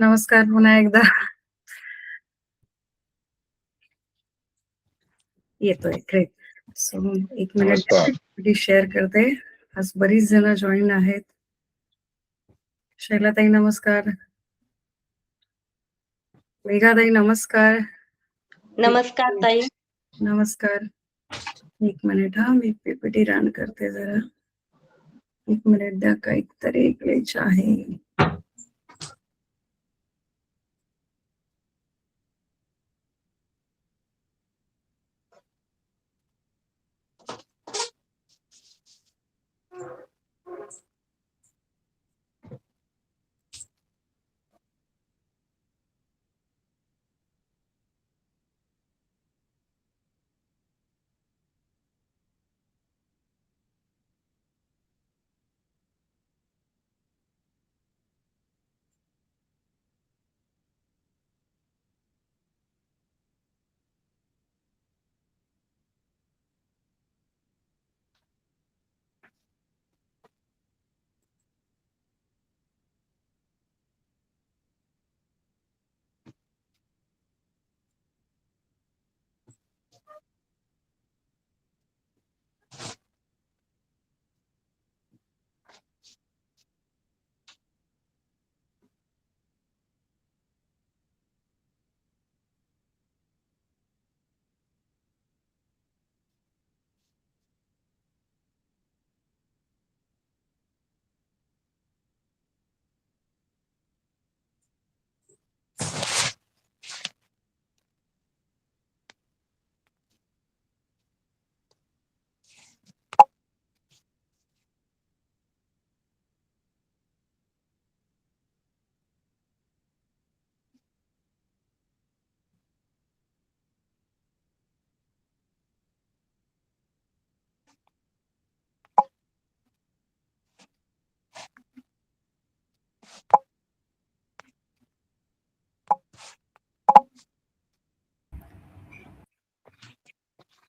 नमस्कार पुन्हा एकदा. येतोय. ग्रेट. सो 1 नमस्कार. मिनिट शेअर करते. आज बरीच जण जॉइन आहेत. शैलाताई नमस्कार. मेघाताई नमस्कार. नमस्कार ताई. नमस्कार. 1 मिनिट मी पीपीटी रन करते जरा. 1 मिनिट द्या, काहीतरी ग्लिच आहे.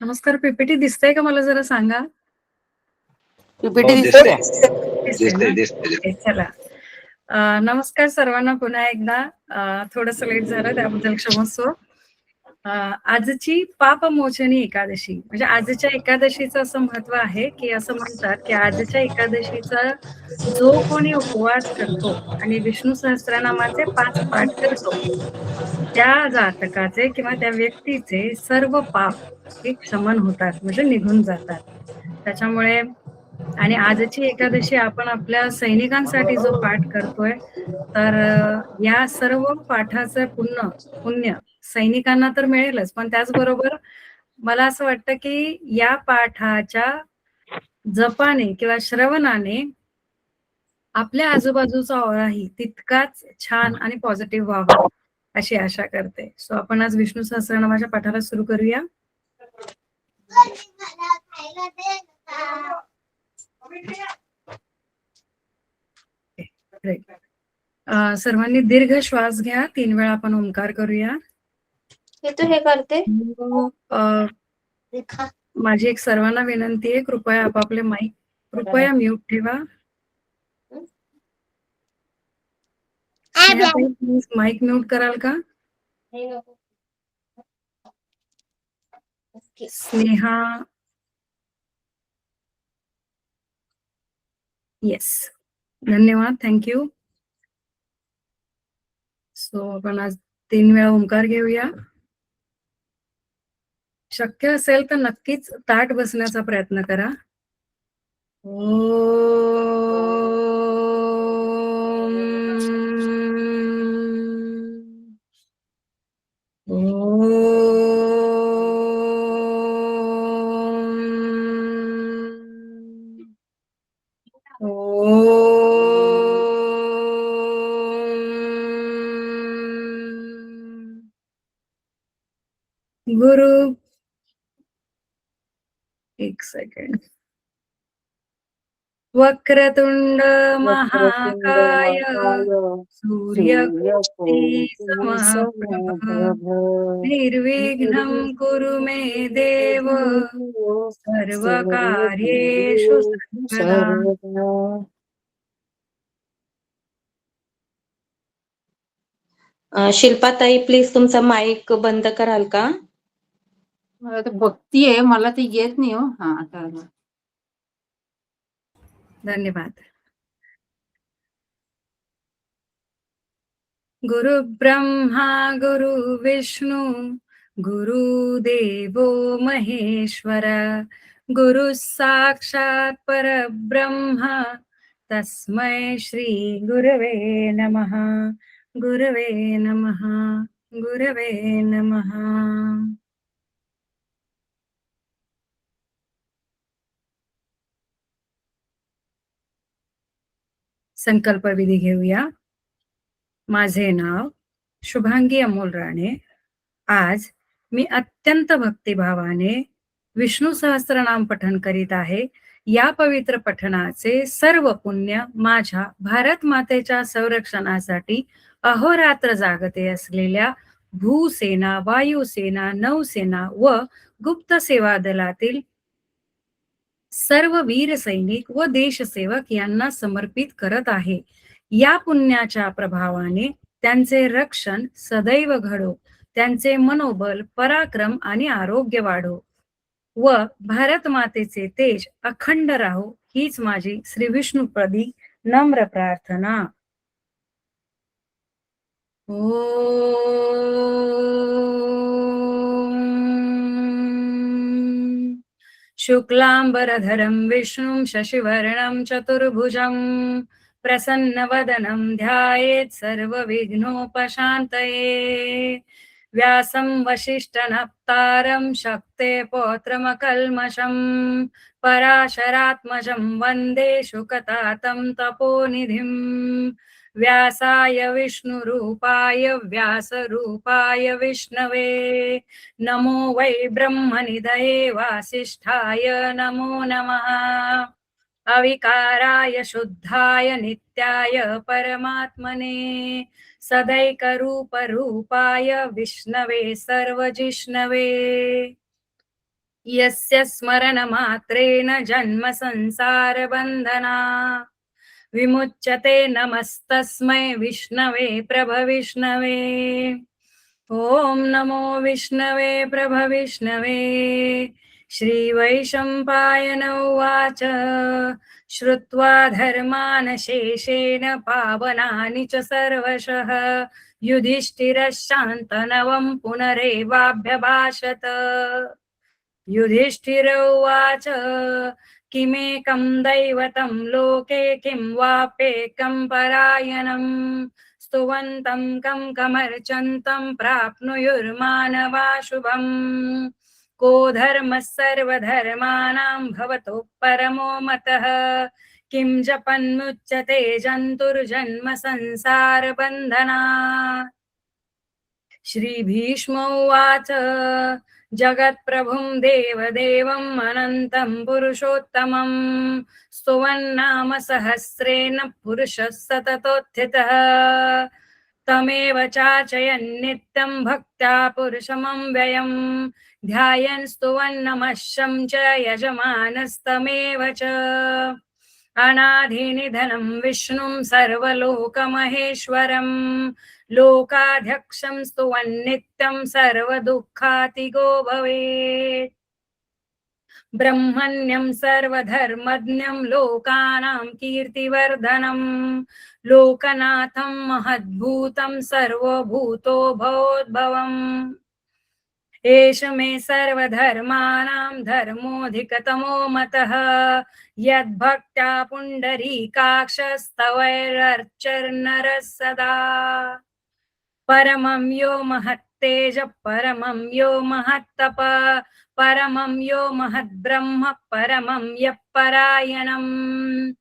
नमस्कार. पीपीटी दिसतंय का मला जरा सांगा. पीपीटी दिसतंय. चला. नमस्कार सर्वांना पुन्हा एकदा. थोडंसं लेट झालं त्याबद्दल क्षमस्व. आजची पापमोचनी एकादशी म्हणजे आजच्या एकादशीचं असं महत्व आहे की असं म्हणतात की आजच्या एकादशीचा जो कोणी उपवास करतो आणि विष्णू सहस्त्रनामाचे 5 पाठ करतो त्या जातकाचे किंवा त्या व्यक्तीचे सर्व पाप हे क्षमन होतात म्हणजे निघून जातात. त्याच्यामुळे आणि आजची एकादशी आपण आपल्या सैनिकांसाठी जो पाठ करतोय तर या सर्व पाठाचं पुण्य सैनिकांना तर मिळेलच, पण त्याचबरोबर मला असं वाटतं की या पाठाच्या जपाने किंवा श्रवणाने आपल्या आजूबाजूचा ऑराही तितकाच छान आणि पॉझिटिव्ह व्हावा अशी आशा करते. सो आपण आज विष्णू सहस्त्रनामाच्या पाठाला सुरू करूया. सर्वांनी दीर्घ श्वास घ्या. 3 वेळा आपण ओंकार करूया. हे करते. माझी एक सर्वांना विनंती आहे, कृपया आपापले माईक कृपया म्यूट ठेवा. माईक म्यूट कराल का? स्नेहा. येस, धन्यवाद. थँक्यू. सो आपण आज 3 वेळा ओंकार घेऊया. शक्य असेल तर नक्कीच ताठ बसण्याचा प्रयत्न करा. गुरु. 1 सेकंड. वक्रतुंड महाकाय सूर्यकोटि समप्रभ निर्विघ्नं कुरु मे देव सर्वकार्येषु सर्वदा. शिल्पाताई प्लीज तुमचा माईक बंद कराल का? मला तर बघतीये, मला ते येत नाही हो. हा आता आलं. धन्यवाद. गुरु ब्रह्मा गुरु विष्णू गुरुदेवो महेश्वर गुरु साक्षात परब्रह्म तस्मै श्री गुरवे नमः. गुरवे नमः. गुरवे नमः. संकल्प विधी घेऊया. माझे नाव शुभांगी अमोल राणे. आज मी अत्यंत भक्तिभावाने विष्णू सहस्त्रनाम पठण करीत आहे. या पवित्र पठणाचे सर्व पुण्य माझ्या भारत मातेच्या संरक्षणासाठी अहोरात्र जागते असलेल्या भूसेना, वायुसेना, नौसेना व गुप्त सेवा दलातील सर्व वीर सैनिक व देशसेवक यांना समर्पित करत आहे. या पुण्याच्या प्रभावाने त्यांचे रक्षण सदैव घडो, त्यांचे मनोबल, पराक्रम आणि आरोग्य वाढो व भारत मातेचे तेज अखंड राहो, हीच माझी श्री विष्णुपदी नम्र प्रार्थना. ओम शुक्लांबरधरं विष्णुं शशिवर्णं चतुर्भुजं प्रसन्नवदनं ध्यायेत् सर्वविघ्नोपशान्तये. व्यासं वसिष्ठनप्तारं शक्ते पौत्रमकल्मषं पराशरात्मजं वन्दे शुकतातं तपोनिधिं. व्यासाय विष्णुरूपाय व्यासरूपाय विष्णवे नमो वै ब्रह्मनिधये वासिष्ठाय नमो नमः. अविकाराय शुद्धाय नित्याय परमात्मने सदैकरूपरूपाय विष्णवे सर्वजिष्णवे. यस्य स्मरणमात्रेण जन्म संसार बन्धना विमुच्यते. नमस्तस्मै विष्णवे प्रभविष्णवे. ओम नमो विष्णवे प्रभविष्णवे. श्रीवैशम्पायन उवाच श्रुत्वा धर्मान् शेषेण पावनानि च सर्वशः युधिष्ठिरः शान्तनवं पुनरेवाभ्यभाषत. युधिष्ठिर उवाच किमेकं दैवतं लोके किं वाप्येकं परायणं स्तुवन्तं कं कमर्चन्तं प्राप्नुयुर्मानवा शुभम्. को धर्मः सर्वधर्माणां भवतो परमो मतः किं जपन्मुच्यते जन्तुर्जन्म संसार बन्धनात्. श्री भीष्म उवाच जगत्प्रभुं देवदेवम् अनन्तं पुरुषोत्तमं स्तुवन्नाम सहस्रेण पुरुषः सततोत्थितः. तमेव चाचयन् नित्यं भक्त्या पुरुषमव्ययं ध्यायन् स्तुवन्नमश्यं च यजमानस्तमेव च. अनाधिनिधनं विष्णुं सर्वलोकमहेश्वरं लोकाध्यक्षं स्तुवन्नित्यं सर्वदुःखातिगो भवेत्. ब्रह्मण्यं सर्वधर्मज्ञं लोकानां कीर्तिवर्धनं लोकनाथं महद्भूतं सर्वभूतो भवोद्भवम्. एष मे सर्वधर्माणां धर्मोऽधिकतमो मतः यद्भक्त्या पुण्डरीकाक्षस्तवैरर्चन्नरः सदा. परमं यो महत्तेज परमं यो महत्तप परमं यो महद्ब्रह्म परमं यः परायणम्.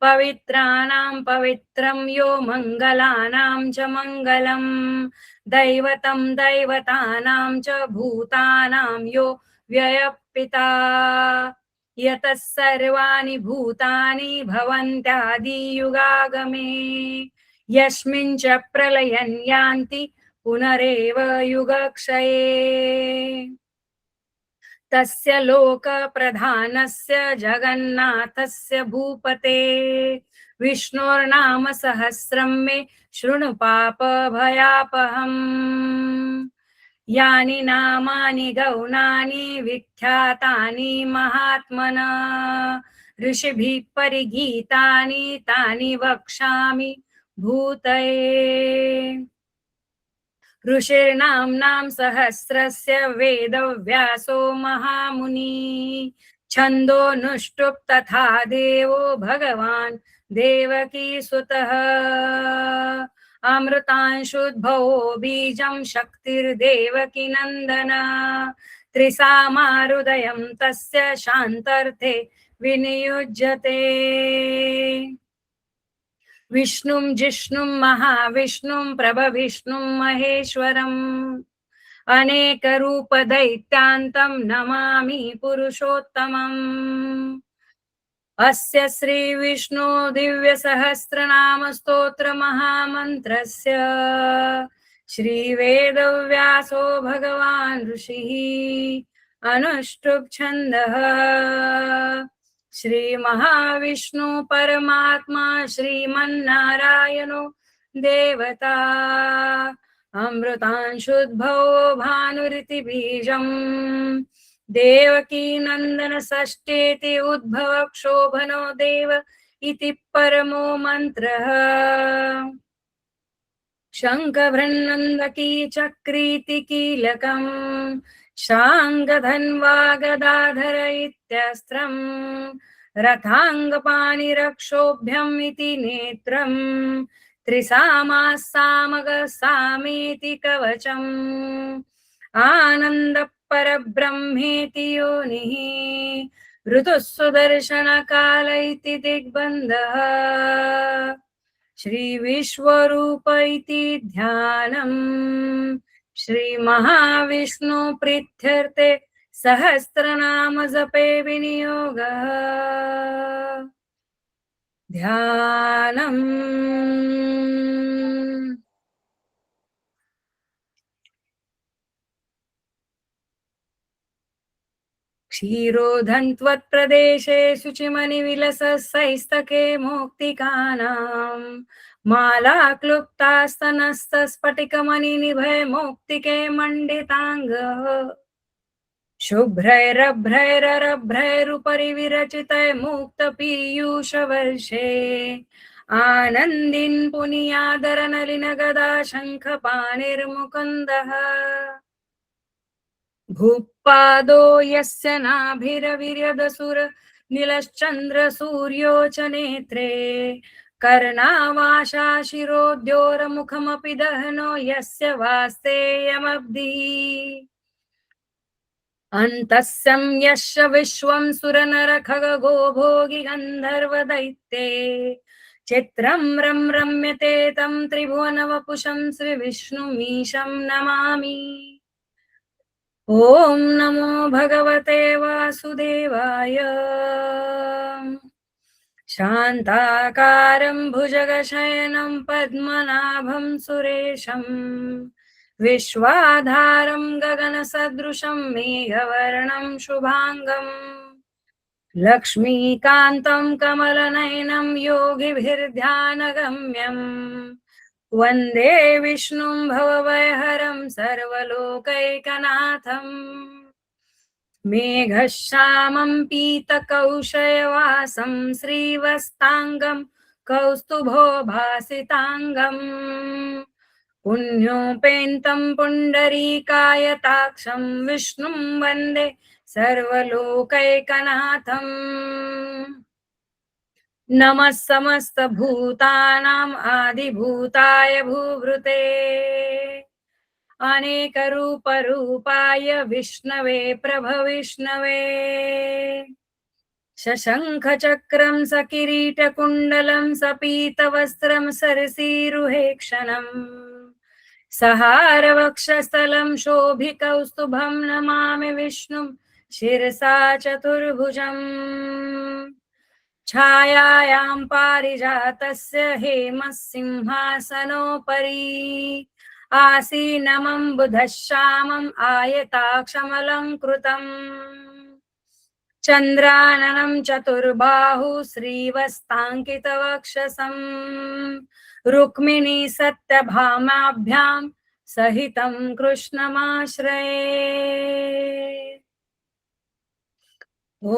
पवित्राणां पवित्रं यो मङ्गलानां च मङ्गलम् दैवतं दैवतानां च भूतानां यो व्ययपिता. यतः सर्वाणि भूतानि भवन्त्यादियुगागमे यस्मिन् च प्रलयन् यान्ति पुनरेव युगक्षये. तस्य लोकप्रधानस्य जगन्नाथस्य भूपते विष्णोर्नाम सहस्रं मे शृणु पापभयापहम् यानि नामानि गौणानि विख्यातानि महात्मना ऋषिभिः परिगीतानि तानि वक्ष्यामि भूतये ऋषिर्नाम्नां सहस्रस्य वेदव्यासो महामुनि छन्दोनुष्टुप् तथा देवो भगवान् देवकीसुतः अमृतांशुद्भवो बीजं शक्तिर्देवकी नन्दन त्रिसामाहृदयं तस्य शान्तर्थे विनियुज्यते विष्णुं जिष्णुं महाविष्णुं प्रभविष्णुं महेश्वरम् अनेकरूपदैत्यान्तं नमामि पुरुषोत्तमम् अस्य श्रीविष्णु दिव्यसहस्रनाम स्तोत्र महामन्त्रस्य श्रीवेदव्यासो भगवान् ऋषिः अनुष्टुप् छन्दः श्री महाविष्णु परमात्मा श्रीमन्नारायणो देवता अमृतांशुद्भवो भानुरिति बीजम् देवकी नन्दन षष्ठेति उद्भव क्षोभनो देव इति परमो मंत्रः शङ्खभृन्नन्दकी चक्रीति कीलकम् शाङ्गधन्वा गदाधर इत्यस्त्रम् रथाङ्गपाणिरक्षोभ्यम् इति नेत्रम् त्रिसामासामगसामेति कवचम् आनन्द परब्रह्मेति योनिः ऋतुः सुदर्शनकाल इति दिग्बन्धः श्री विश्वरूप इति ध्यानम् श्री महाविष्णु प्रीत्यर्थे सहस्रनाम जपे विनियोगः ध्यानम् क्षीरोधन्त्वत्प्रदेशे शुचिमणिविलसस्तैस्तके मौक्तिकानाम् माला क्लुप्तास्तनस्तस्फटिकमणिनिभय मौक्तिके मण्डिताङ्गः शुभ्रैरभ्रैररभ्रैरुपरि विरचितै मुक्तपीयूषवर्षे आनन्दिन् पुनियादरनलिनगदा शङ्खपाणिर्मुकुन्दः भूपादो यस्य नाभिरविर्यदसुर नीलश्चन्द्र सूर्यो च नेत्रे कर्णावाशा शिरोद्योरमुखमपि दहनो यस्य वास्तेयमब्धिः अन्तस्यं यस्य विश्वं सुरनरखगो भोगि गन्धर्व दैत्ये चित्रं रम्यते तं त्रिभुवनवपुषं श्रीविष्णुमीशं नमामि। ओम नमो भगवते वासुदेवाय। शान्ताकारं भुजगशयनं पद्मनाभं सुरेशं विश्वाधारं गगनसदृशं मेघवर्णं शुभांगं लक्ष्मीकान्तं कमलनयनं योगिभिर्ध्यानगम्यं वन्दे विष्णुं भवभयहरं सर्वलोकैकनाथं मेघश्यामं पीतकौशयवासं श्रीवस्ताङ्गं कौस्तुभोभासिताङ्गं पुण्योपेन्तं पुण्डरीकायताक्षं विष्णुं वन्दे सर्वलोकैकनाथं नमः समस्तभूतानाम् आदिभूताय भूभृते अनेकरूपरूपाय विष्णवे प्रभविष्णवे शशङ्खचक्रं सकिरीटकुण्डलं सपीतवस्त्रं सरसीरुहेक्षणं सहारवक्षस्थलं शोभिकौस्तुभं नमामि विष्णुं शिरसा चतुर्भुजम् छायायां पारिजातस्य हेमसिंहासनोपरि आसीनमं बुधश्यामम् आयताक्षमलङ्कृतम् चन्द्राननं चतुर्बाहु श्रीवस्ताङ्कितवक्षसं रुक्मिणी सत्यभामाभ्यां सहितं कृष्णमाश्रये। ॐ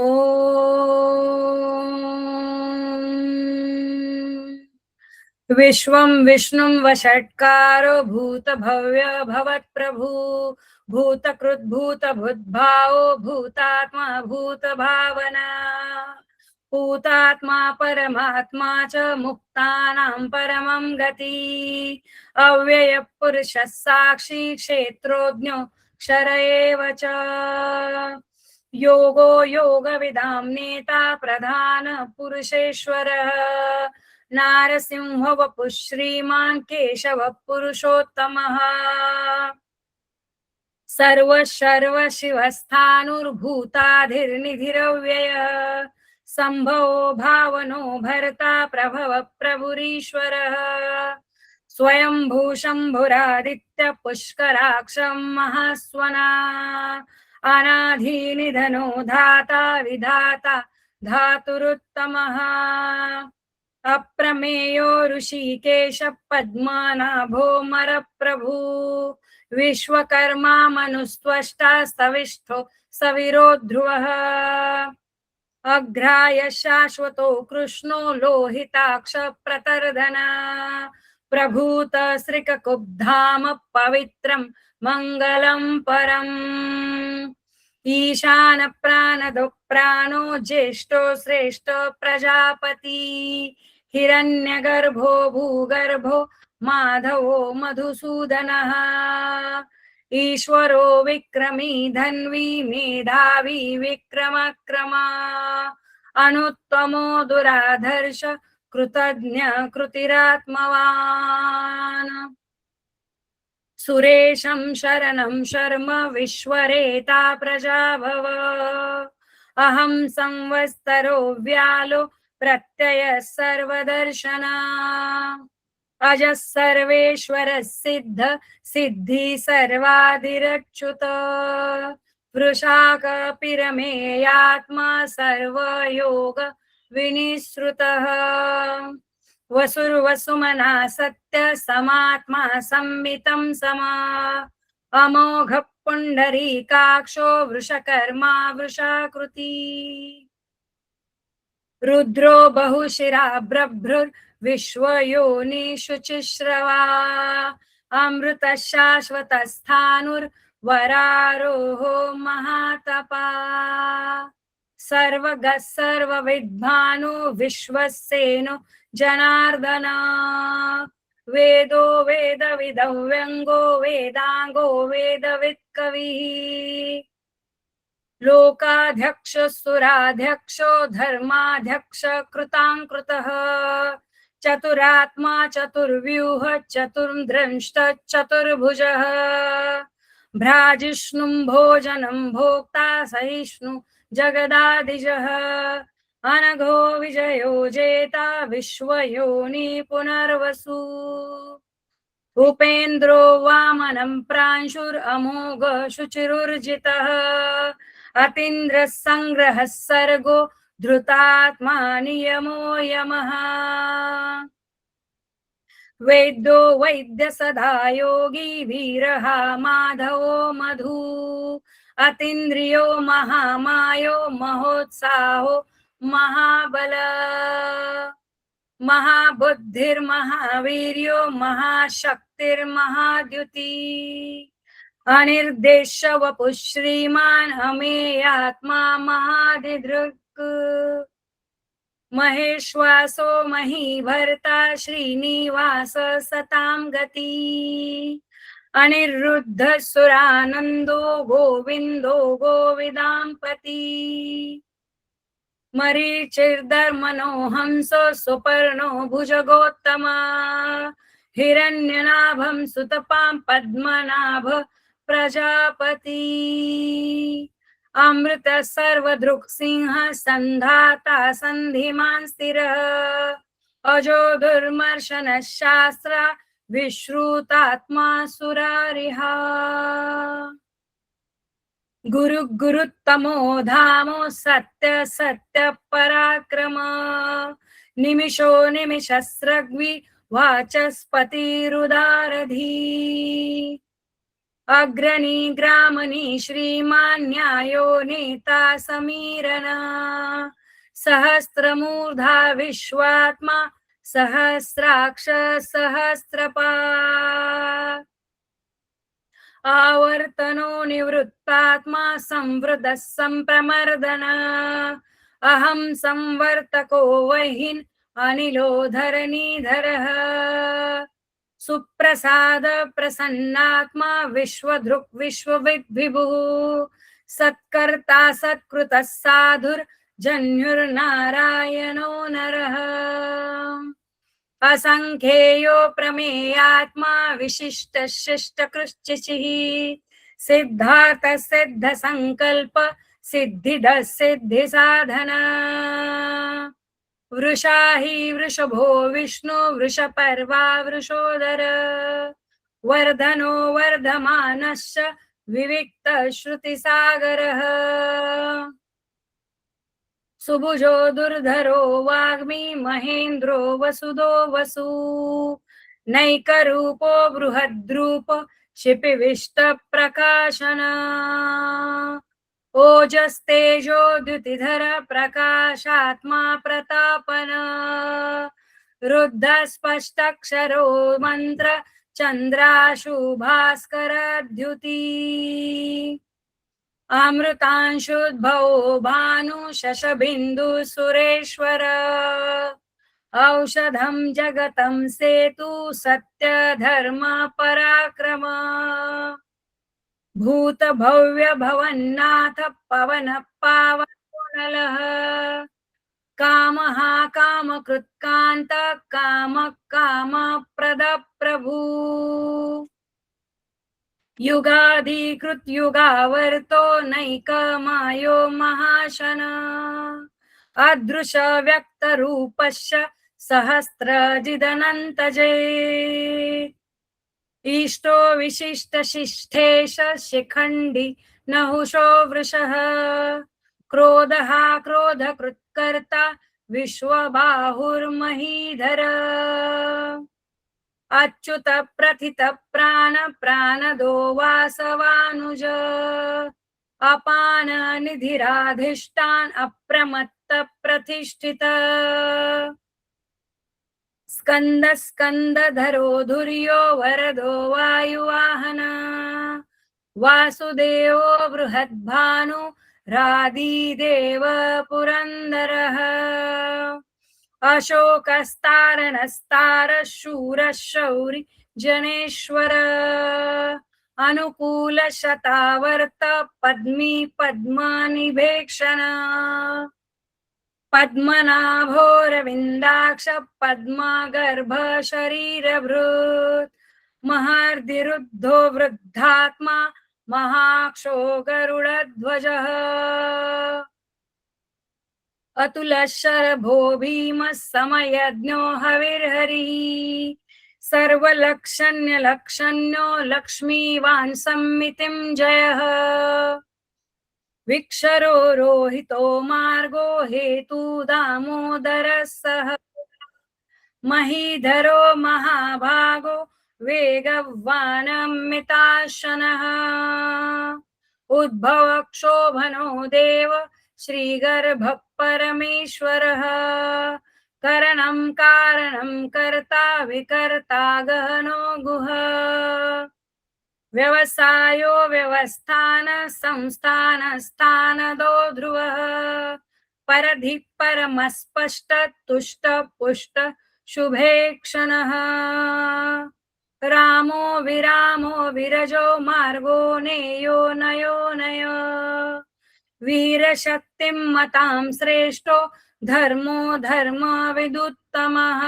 विश्वं विष्णुं वषट्कारो भूतभव्य भवत्प्रभु भूतकृद्भूतभुद्भावो भूतात्मा भूतभावना भूतात्मा परमात्मा च मुक्तानां परमं गति अव्ययः पुरुषः साक्षी क्षेत्रोज्ञो क्षर एव च योगो योगविदां नेता प्रधान पुरुषेश्वरः नारसिंह वपुः श्रीमान् केशव पुरुषोत्तमः सर्व शिवस्थाणुर्भूताधिर्निधिरव्ययः सम्भवो भावनो भर्ता प्रभव प्रभुरीश्वरः स्वयंभू शम्भुरादित्य पुष्कराक्षं महास्वना अनाधिनिधनो धाता विधाता धातुरुत्तमः अप्रमेयो ऋषिकेश पद्मनाभो मरप्रभु विश्वकर्मा मनुस्त्वष्टा स्तविष्ठो सविरो ध्रुवः अग्राय शाश्वतो कृष्णो लोहिताक्ष प्रतर्धना प्रभूत श्रीककुब्धाम पवित्रं मंगलं परम् ईशान प्राणदो प्राणो ज्येष्ठो श्रेष्ठ प्रजापति हिरण्यगर्भो भूगर्भो माधवो मधुसूदनः ईश्वरो विक्रमी धन्वी मेधावी विक्रमक्रमा अनुत्तमो दुराधर्ष कृतज्ञ कृतिरात्मवान् सुरेशं शरणं शर्म विश्वरेता प्रजाभव अहं संवत्सरो व्यालो प्रत्यय सर्वदर्शना अजः सर्वेश्वर सिद्ध सिद्धि सर्वादिरच्युत वृषाक पिरमेयात्मा सर्वयोग विनिश्रुतः वसुर्वसुमना सत्य समात्मा संवितं समा अमोघ पुंडरीकाक्षो वृषकर्मा वृषाकृति रुद्रो बहुशिरा ब्रभ्रुर् विश्वयोनिषुचिश्रवा अमृत शाश्वत स्थाणुर्वरारोहो महातपा सर्वगः सर्वविद्भानो विश्वसेनो जनार्दन वेदो वेदविदौ व्यङ्गो वेदाङ्गो वेदवित्कविः लोकाध्यक्ष सुराध्यक्षो धर्माध्यक्ष कृताङ्कृतः चतुरात्मा चतुर्व्यूह चतुर्द्रंष्ट चतुर्भुजः भ्राजिष्णुं भोजनं भोक्ता सहिष्णु जगदादिजः अनघो विजयो जेता विश्वयोनि पुनर्वसु उपेन्द्रो वामनं प्रांशुरमोघ शुचिरुर्जितः अतीन्द्रः संग्रहः सर्गो धृतात्मा नियमो यमः वैद्यो वैद्य सदा योगी वीरः माधवो मधु अतीन्द्रियो महामायो महोत्साहो महाबल महाबुद्धिर्महावीर्यो महाशक्तिर्महाद्युति अनिर्देश वपुः श्रीमान् अमेयात्मा महाधिदृक् महेश्वासो महीभर्ता श्रीनिवास सतां गति अनिरुद्ध सुरानन्दो गोविन्दो गोविदाम्पति मरीचिर्धर्मनो हंसो सुपर्णो भुजगोत्तमा हिरण्यनाभं सुतपां पद्मनाभ प्रजापति अमृत सर्वदृक् सिंह संधाता संधिमान् स्थिरः अजो दुर्मर्शन शास्त्र विश्रुतात्मा सुरारिहा गुरु गुरुत्तमो धामो सत्य सत्य पराक्रम निमिषो निमिषस्रग्वि वाचस्पतिरुदारधी अग्रणी ग्रामणी श्रीमान् न्यायो नेता समीरना सहस्रमूर्धा विश्वात्मा सहस्राक्ष सहस्रपात् आवर्तनो निवृत्तात्मा संवृतः संप्रमर्दन अहं संवर्तको वह्निः अनिलो धरणीधरः सुप्रसाद प्रसन्नात्मा विश्वधृक् विश्वविद् विभुः सत्कर्ता सत्कृतः साधुर्जन्युर्नारायणो नरः असंख्येयो प्रमेयात्मा विशिष्ट शिष्ट कृच्छिः सिद्धार्थ सिद्ध संकल्प सिद्धिद सिद्धि साधन वृषा हि वृषभो विष्णु वृषपर्वा वृषोदर वर्धनो वर्धमानश्च विविक्त श्रुतिसागरः सुभुजो दुर्धरो वाग्मी महेन्द्रो वसुदो वसु नैकरूपो बृहद्रूप क्षिपिविष्ट प्रकाशन ओजस्तेजो द्युतिधर प्रकाशात्मा प्रतापन रुद्ध स्पष्टक्षरो मंत्र चंद्राशु भास्कर द्युति अमृतांशुद्भवो भानु शशबिन्दु सुरेश्वर औषधं जगतं सेतु सत्य धर्म पराक्रम भूत भव्य भवन्नाथ पवन पावनलः कामः कामकृत्कान्त काम काम प्रद प्रभु युगाधिकृत युगावर्तो नैकमायो महाशन अदृश व्यक्त रूपस्य सहस्रजिदनन्तजे इष्टो विशिष्ट शिष्ठेश शिखण्डि नहुषो वृषः क्रोधः क्रोधकृत्कर्ता विश्वबाहुर्महीधर अच्युत प्रथित प्राण प्राणदो वासवानुज अपान निधिराधिष्ठान अप्रमत्त प्रतिष्ठित स्कंद स्कंदधरो धुर्यो वरदो वायुवाहन वासुदेवो बृहद्भानु रादिदेव पुरन्दरः अशोकस्तारणस्तार शूर शौरि जनेश्वर अनुकूल शतावर्त पद्मी पद्मनिभेक्षण पद्मनाभोरविन्दाक्ष पद्मगर्भ शरीरभृत् महार्दिरुद्धो वृद्धात्मा महाक्षो गरुडध्वजः अतुलशरभो भीमः समयज्ञो हविर्हरिः सर्वलक्षण्यलक्षण्यो लक्ष्मीवान् सम्मितिं जयः विक्षरो रोहितो मार्गो हेतु दामोदरः सः महीधरो महाभागो वेगवानमिताशनः उद्भव क्षोभनो देव श्रीगर्भ परमेश्वरः करणं कारणं कर्ता विकर्ता गहनो गुह व्यवसायो व्यवस्थान संस्थान स्थानदो ध्रुवः परधि परमस्पष्ट तुष्ट पुष्ट शुभेक्षणः रामो विरामो विरजो मार्गो नेयो नयो नय वीरशक्तिं मतां श्रेष्ठो धर्मो धर्म विदुत्तमः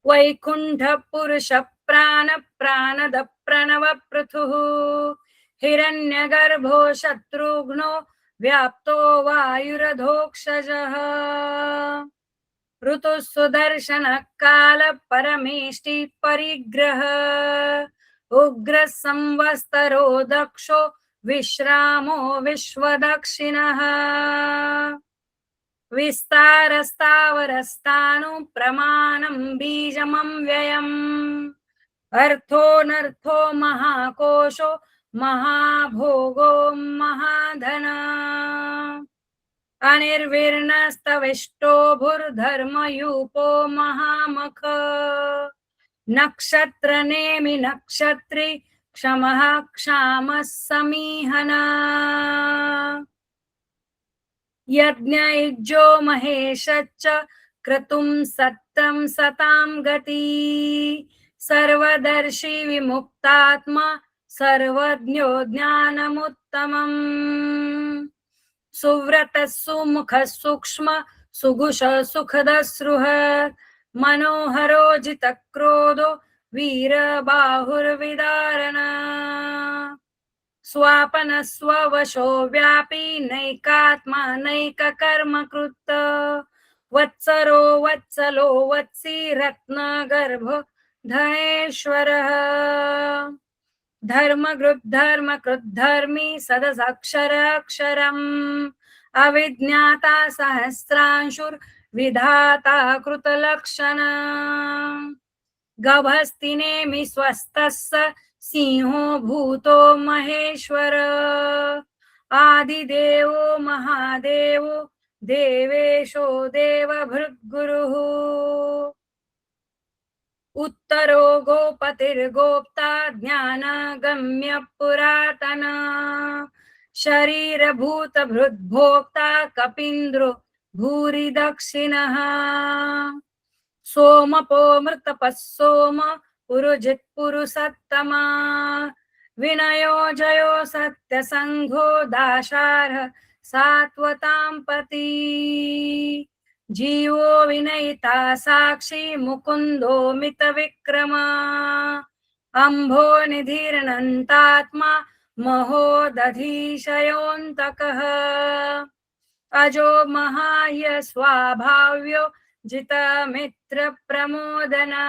वैकुंठ पुरुष प्राण प्राणद प्रणव पृथुः हिरण्यगर्भो शत्रुघ्नो व्याप्तो वायुरधोक्षजः ऋतु सुदर्शन काल परमेष्टि परिग्रह उग्र संवत्सरो दक्षो विश्रामो विश्वदक्षिणः विस्तारस्तावरस्तानु प्रमाणं बीजमव्ययम् अर्थोऽनर्थो महाकोशो महाभोगो महाधन अनिर्विर्णस्तविष्टो भूर्धर्मयूपो महामख नक्षत्रनेमि नक्षत्री क्षमः क्षामः समीहना यज्ञयुज्यो महेशश्च क्रतुं सत्तं सतां गति सर्वदर्शी विमुक्तात्मा सर्वज्ञो ज्ञानमुत्तमम् सुव्रतः सुमुखः सूक्ष्म सुघुष सुखदस्रुह मनोहरो जितक्रोधो वीरबाहुर्विदारण स्वापन स्ववशो व्यापी नैकात्मा नैककर्मकृत वत्सरो वत्सलो वत्सी रत्नगर्भ धनेश्वरः धर्मकृद्धर्मी सदसक्षरक्षरम् अविज्ञाता सहस्रांशुर्विधाता कृतलक्षण गभस्तिनेमि स्वस्तस्य सिंहो भूतो महेश्वर आदिदेवो महादेवो देवेशो देवभृद्गुरुः उत्तरो गोपतिर्गोप्ता ज्ञानगम्य पुरातन शरीरभूतभृद्भोक्ता कपीन्द्रो भूरि दक्षिणः सोमपो मृतपः सोम पुरुजित् पुरुषत्तमा विनयो जयो सत्यसंघो दाशार्ह सात्वतां पति जीवो विनयिता साक्षी मुकुंदो मित विक्रमा अंभो निधिरनंतात्मा महोदधीशयोऽन्तकः अजो महाय स्वाभाव्यो जितमित्र प्रमोदना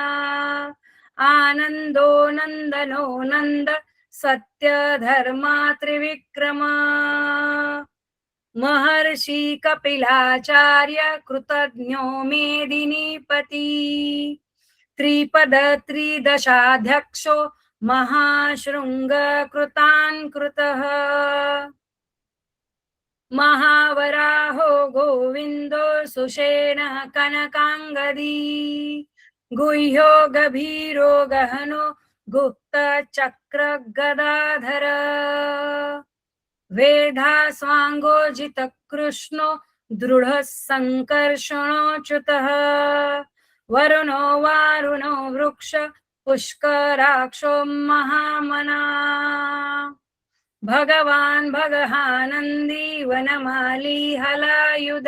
आनंदो नंदनो नंद सत्य धर्मा त्रिविक्रमा महर्षि कपिलाचार्य कृतज्ञो मेदिनीपति त्रिपद त्रिदशाध्यक्षो महाशृंग कृतान्कृतः महावराहो गोविंदो सुषेणः कनकांगदी गुह्यो गभीरो गहनो गुप्त चक्र गदाधर वेधा स्वांगोजित कृष्णो दृढ़ संकर्षणोच्युतः वरुणो वारुणो वृक्ष पुष्कराक्षो महामना भगवान् भगहानंदी वनमाली हलायुध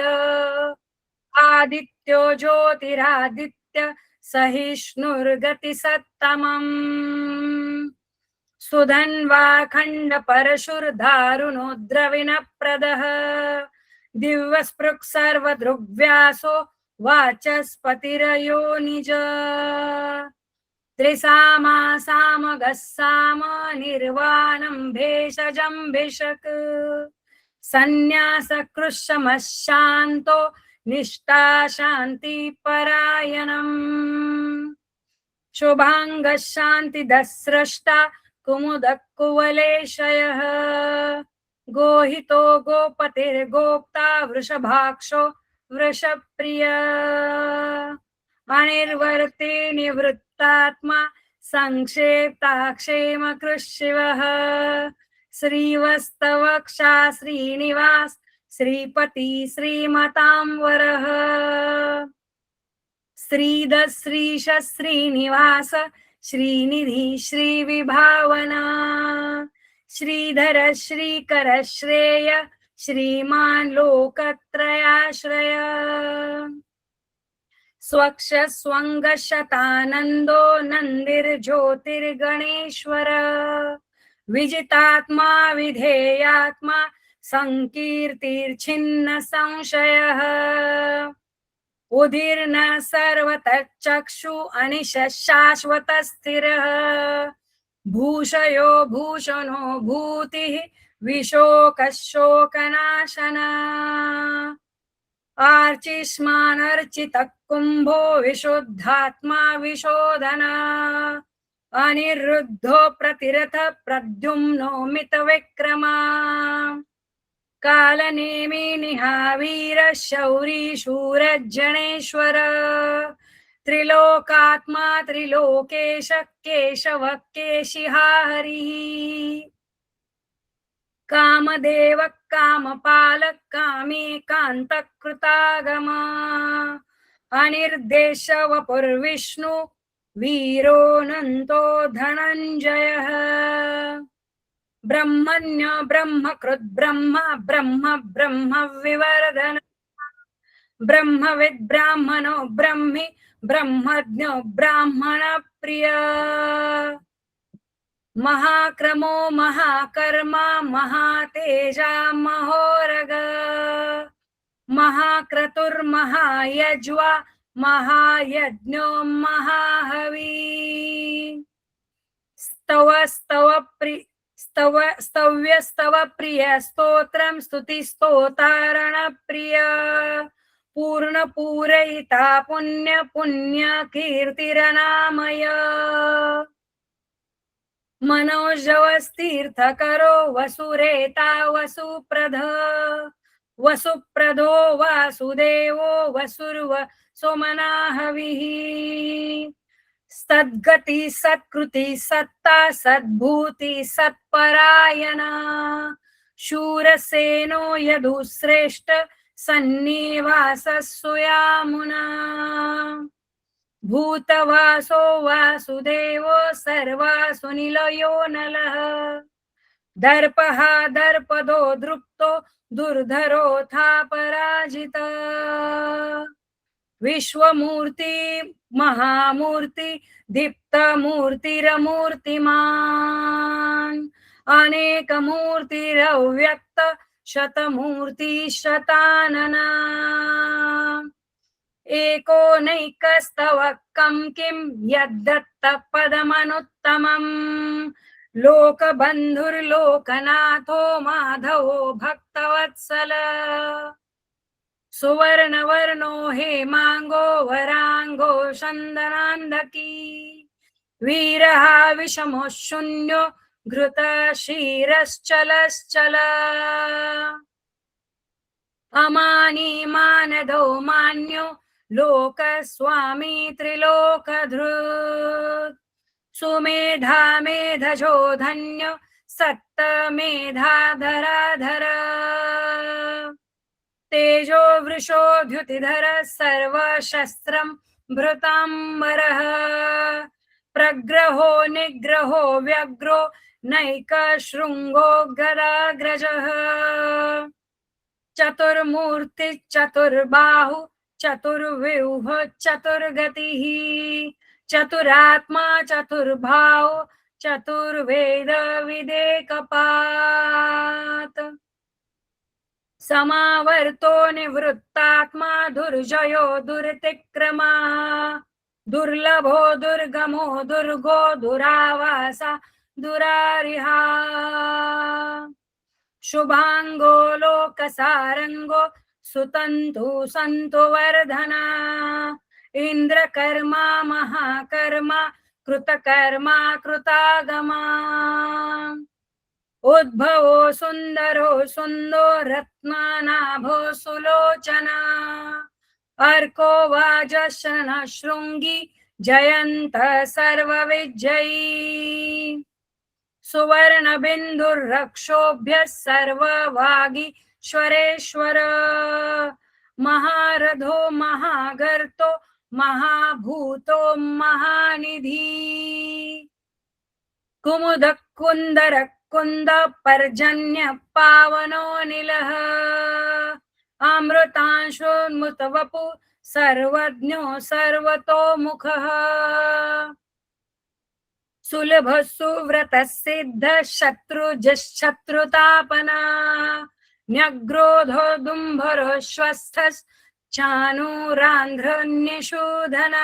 आदित्यो ज्योतिरादित्य सहिष्णुर्गति सत्तमम् सुधन्वा खंड परशुर्धारुणो द्रविणप्रदः दिव्यस्पृक् सर्वदृग्व्यासो वाचस्पतिरयो निज त्रिसामा सामगः साम निर्वाणं भेषजं भिषक् संन्यासकृशमः शान्तो निष्ठा शान्ति परायणम् शुभांगः शान्तिदस्रष्टा कुमुदः कुवलेशयः गोहितो गोपतिर्गोप्ता वृषभाक्षो वृषप्रिय अनिर्वर्ते निवृत्तात्मा संक्षेप्ताक्षेम कृशिवः श्रीवत्सवक्षा श्रीनिवास श्रीपति श्रीमतांवरः श्रीद श्रीश श्रीनिवास श्रीनिधि श्रीविभावना श्रीधर श्रीकर श्रेय श्रीमान् लोकत्रयाश्रय स्वक्ष स्वंग शतानंदो नंदिर्ज्योतिर्गणेश्वर विजितात्मा विधेयात्मा संकीर्तिर्छिन्न संशयः उदीर्न सर्वतः चक्षु अनिश शाश्वत स्थिरः भूषयो भूषणो भूतिः विशोकशोकनाशना आर्चिष्मानर्चितः कुम्भो विशुद्धात्मा विशोधना अनिरुद्धो प्रतिरथ प्रद्युम्नो मितविक्रमा कालनेमि निहावीर शौरी शूरजनेश्वर त्रिलोकात्मा त्रिलोकेश केशव केशिहा हरिः कामदेव कामपालक कामी कान्तकृतागमा अनिर्देश वपुर्विष्णु वीरोऽनन्तो धनञ्जयः ब्रह्मण्य ब्रह्मकृत् ब्रह्म ब्रह्म ब्रह्म विवर्धन ब्रह्मविद् ब्राह्मणो ब्रह्मि ब्रह्मज्ञो ब्राह्मण प्रिय महाक्रमो महाकर्मा महातेजा महोरग महाक्रतुर्महायज्वा महायज्ञो महाहवी स्तव्य प्रिय स्तोत्रं स्तुति स्तोतारण प्रिय पूर्ण पूरयिता पुण्य पुण्य कीर्तिरनामय मनोजवस्तीर्थकरो वसुरेता वसुप्रदो वासुदेवो वसुर्व सोमनाहविः सद्गति सत्कृति सत्ता सद्भूति सत्परायणा शूरसेनो यदुश्रेष्ठ सन्निवासस्सुयामुना भूतवासो वासुदेवो सर्वासु निलयो नलः दर्पः दर्पदो दृप्तो दुर्धरोऽथा पराजिता विश्वमूर्ति महामूर्ति दीप्तमूर्तिरमूर्तिमान् अनेकमूर्तिरव्यक्त शतमूर्ति शतानना एकोनैकस्तव कं किं यद्दत्त पदमनुत्तमं लोकबन्धुर्लोकनाथो माधवो भक्तवत्सल सुवर्णवर्णो हेमांगो वरांगो चन्दनान्दकी वीरः विषमो शून्यो घृतशीरश्चलश्चल अमानी मानदो मान्यो लोकस्वामी त्रिलोकधृत् सुमेधा मेधजो धन्य सत्तमेधाधराधर तेजो वृषो द्युतिधर सर्वशस्त्रं भृताम्बरः प्रग्रहो निग्रहो व्यग्रो नैकशृङ्गो गदाग्रजः चतुर्मूर्ति चतुर्बाहु चतुर्व्यूह चतुर्गतिः चतुरात्मा चतुर्भाव चतुर्वेद विदेकपात समावर्तो निवृत्तात्मा दुर्जयो दुर्तिक्रमा दुर्लभो दुर्गमो दुर्गो दुरावासा दुरारिहा शुभांगो लोकसारंगो सुतंतु संतु वर्धना इंद्रकर्मा महाकर्मा कृतकर्मा कृतागमा उद्भवो सुंदरो सुंदो रत्नानाभो सुलोचना अर्को वाजशन शृंगी जयंत सर्वविजयी सुवर्ण बिंदुर्रक्षोभ्य सर्ववागीश्वरेश्वर महारथो महागर्तो महाभूतो महानिधि कुमुद कुंदर कुंद पर्जन्य पावनो निलः अमृतांशोन्मुतवपु सर्वज्ञो सर्वतोमुखः सुलभ सुव्रत सिद्ध शत्रुतापना न्यग्रोधो दुंभरो श्वस्थ चाणूरांध्र निषूधना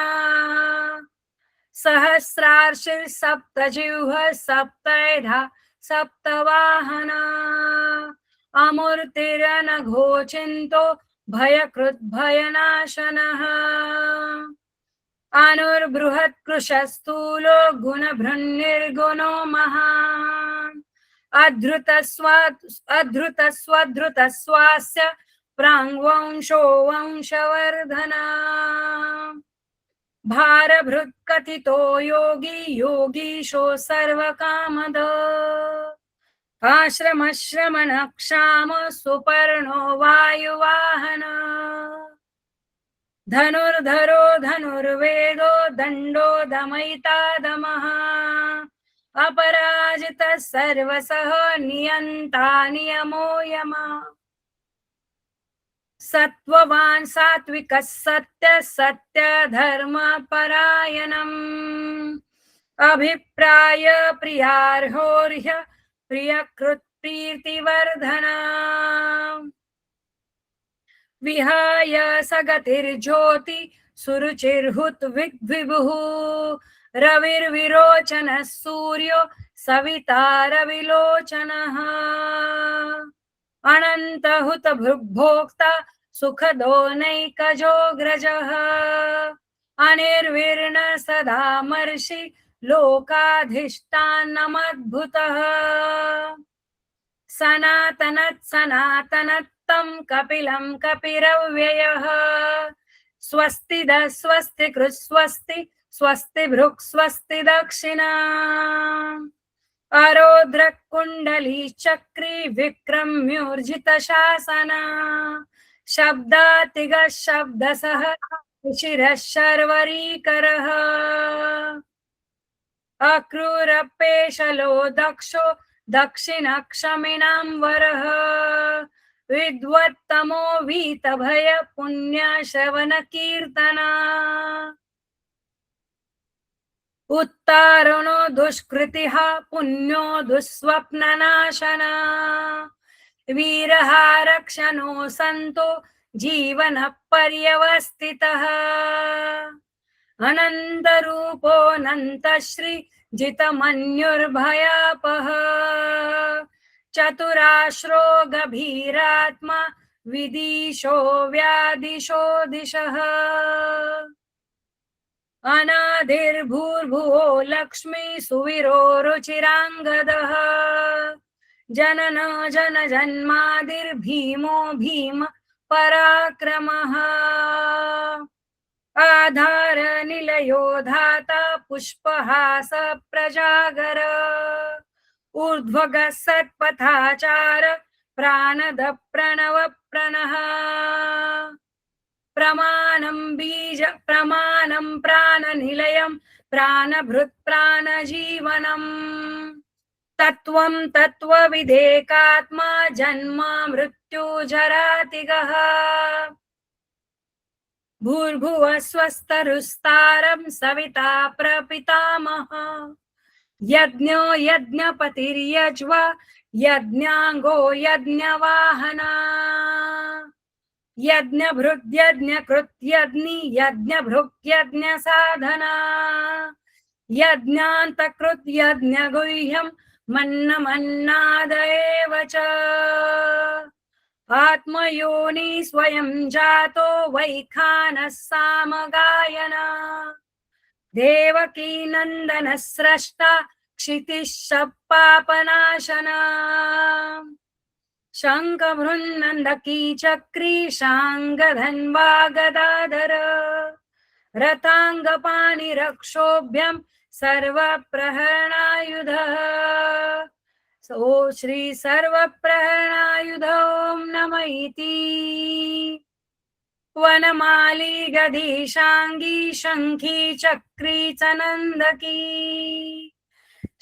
सहस्रार्षिर्सप्तजिह्वः सप्तैधा सप्तवाहना अमूर्तिरनघोचिन्तो भयकृद्भयनाशनः अनुर्बृहत्कृशस्थूलो गुणभृन्निर्गुणो महान् अधृतस्वधृतस्वास्य प्राङ्वंशो वंशवर्धना भारभृत्कथितो योगी योगीशो सर्वकामद आश्रमश्रमणक्षाम सुपर्णो वायुवाहन धनुर्धरो धनुर्वेदो दण्डो दमयिता दमः अपराजितः सर्वसः नियन्ता नियमो यमः सत्त्ववान् सात्विकः सत्यः सत्यधर्मपरायणम् अभिप्राय प्रियार्होर्ह्य प्रियकृत्प्रीतिवर्धना विहाय सगतिर्ज्योति सुरुचिर्हुत विभुः रविर्विरोचनः सूर्यो सविता रविलोचनः अनन्तहुत भोक्ता सुखदो नैकजोऽग्रजः अनिर्विर्ण सदा मर्षि लोकाधिष्ठानमद्भुतः सनातनत्सनातनत्तं कपिलं कपिरव्ययः स्वस्तिदः स्वस्तिकृत् स्वस्ति स्वस्तिभृक् स्वस्ति दक्षिणा अरोद्रकुण्डली चक्री विक्रम्योर्जितशासना शब्दातिगः शब्दसः शिरः शर्वरीकरः अक्रूरपेशलो दक्षो दक्षिणक्षमिणां वरः विद्वत्तमो वीतभय पुण्यश्रवणकीर्तना उत्तारणो दुष्कृतिः पुण्यो दुःस्वप्ननाशना वीरः रक्षणो सन्तो जीवनः पर्यवस्थितः अनन्तरूपोऽनन्तश्री जितमन्युर्भयापः चतुराश्रो गभीरात्मा विदिशो व्यादिशो दिशः अनादिर्भूर्भुवो लक्ष्मी सुवीरो रुचिराङ्गदः जनन जन जन्मादिर्भीमो भीम पराक्रमः आधार निलयो धाता पुष्पहास प्रजागर ऊर्ध्वगः सत्पथाचार प्राणद प्रणव प्रणः प्रमाणं बीज प्रमाणं प्राणनिलयं प्राणभृत् प्राणजीवनम् तत्त्वं तत्त्वविदेकात्मा जन्म मृत्यु जरातिगः भूर्भुवः स्वस्तरुस्तारं सविता प्रपितामहः यज्ञो यज्ञपतिर्यज्वा यज्ञाङ्गो यज्ञवाहना यज्ञभृद्यज्ञकृत्यग्नि यज्ञभृग्यज्ञसाधना यज्ञान्तकृत्यज्ञगुह्यं मन्नमन्नादएव च आत्मयोनि स्वयं जातो वैखानः सामगायना देवकी नन्दनः स्रष्टा क्षितिः पापनाशना शङ्खभृन्नन्दकी चक्री शाङ्गधन्वा गदाधर रथाङ्गपाणिरक्षोभ्यं सर्वप्रहरणायुधः ओ श्री सर्वप्रहरणायुध ॐ नमः इति वनमाली गदीशाङ्गी शङ्खी चक्री च नन्दकी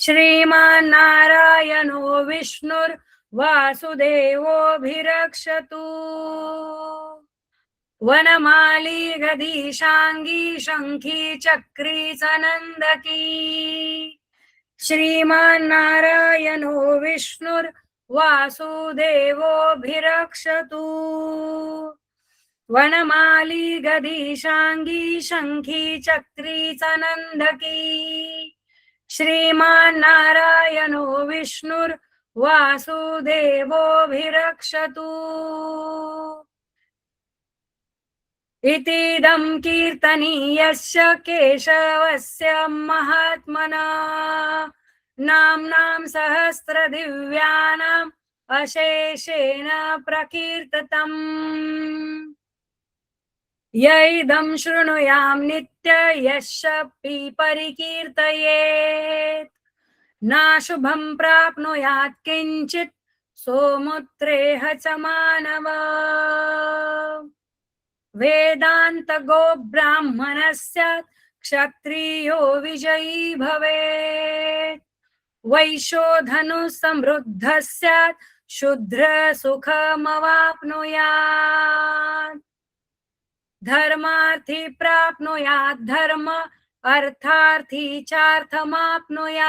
श्रीमान्नारायणो विष्णुर्वासुदेवोऽभिरक्षतु वनमाली गदीशाङ्गी शङ्खी चक्री च नन्दकी श्रीमान्नारायणो विष्णुर्वासुदेवोऽभिरक्षतु वनमाली गदीशांगी शंखी चक्री चनंदकी श्रीमान नारायणो विष्णुर वासुदेवोऽभिरक्षतु इतीदं कीर्तनीयस्य केशवस्य महात्मना नाम्नां सहस्रदिव्यानाम् अशेषेण प्रकीर्तितम् य इदं शृणुयां नित्य यस्य परिकीर्तयेत् नाशुभं प्राप्नुयात् किञ्चित् सोमुत्रेह च मानव वेदान्तगो ब्राह्मणस्य क्षत्रियो विजयी भवेत् वैश्यो धनुः समृद्धः स्यात् शूद्र सुखमवाप्नुयात् धर्मार्थी प्राप्नुयात् धर्म अर्थार्थी चार्थमाप्नुयात्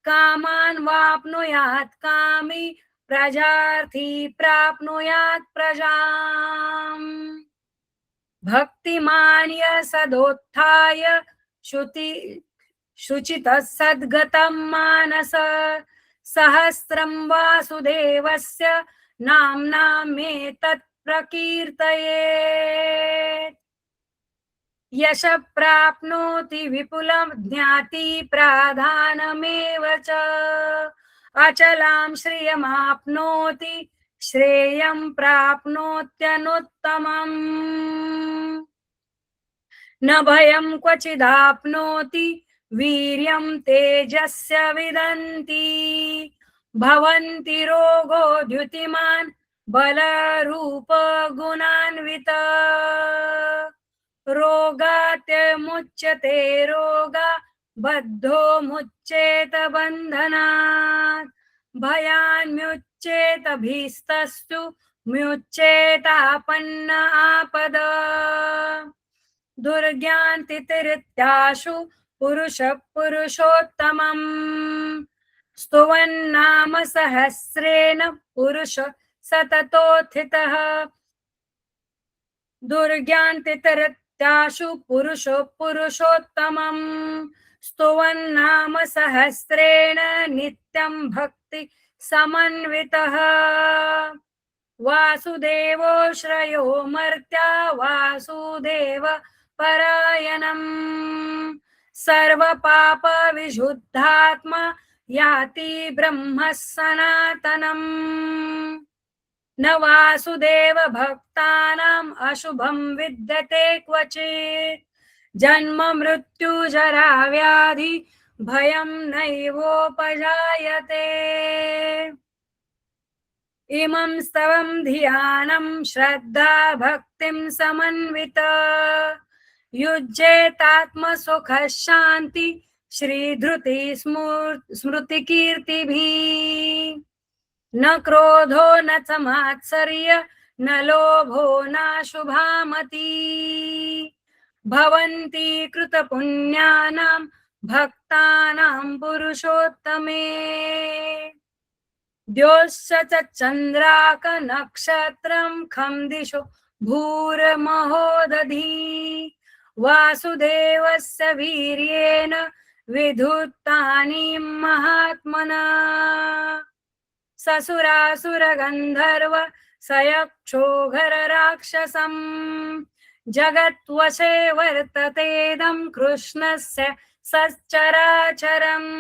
कामान् वाप्नुयात् कामी प्रजार्थी प्राप्नुयात् प्रजाम् भक्तिमान् सदोत्थाय शुचितः सद्गतं मानस सहस्रं वासुदेवस्य नाम्नामेतत् प्रकीर्तयेत् यश प्राप्नोति विपुलं ज्ञाति प्राधानमेव च अचलां श्रियमाप्नोति श्रेयं प्राप्नोत्यनुत्तमम् न भयं क्वचिदाप्नोति वीर्यं तेजस्य विदन्ति भवन्ति रोगो द्युतिमान् बलरूप गुणान्वित रोगात्यमुच्यते रोगा बद्धो मुच्येत बन्धनात् भयान्मुच्येत भीस्तस्तु मुच्येतापन्न आपद दुर्ज्ञान्तिरित्याशु पुरुष पुरुषोत्तमम् स्तुवन्नाम सहस्रेण पुरुष सततोत्थितः दुर्ज्ञान्तिरित्याशु पुरुष पुरुषोत्तमम् स्तुवन्नाम सहस्रेण नित्यं भक्ति समन्वितः वासुदेवो श्रयो मर्त्या वासुदेव परायणम् सर्वपाप विशुद्धात्मा याति ब्रह्म सनातनम् न वासुदेव भक्तानाम् अशुभं विद्यते क्वचित् जन्म मृत्यु जरा व्याधि भयं नैवोपजायते इमं स्तवं ध्यानं श्रद्धा भक्तिं समन्वित युज्येतात्मसुख शान्ति श्रीधृति स्मृतिकीर्तिभिः न क्रोधो न च मात्सर्य न लोभो न शुभामती भवन्ति कृतपुण्यानां भक्तानां पुरुषोत्तमे द्योश्च च चन्द्राक नक्षत्रं खं दिशो भूर्महोदधी वासुदेवस्य वीर्येण विधुतानि महात्मना ससुरासुरगन्धर्व सयक्षोघर राक्षसम् जगत्वशे वर्ततेदं कृष्णस्य सच्चराचरम्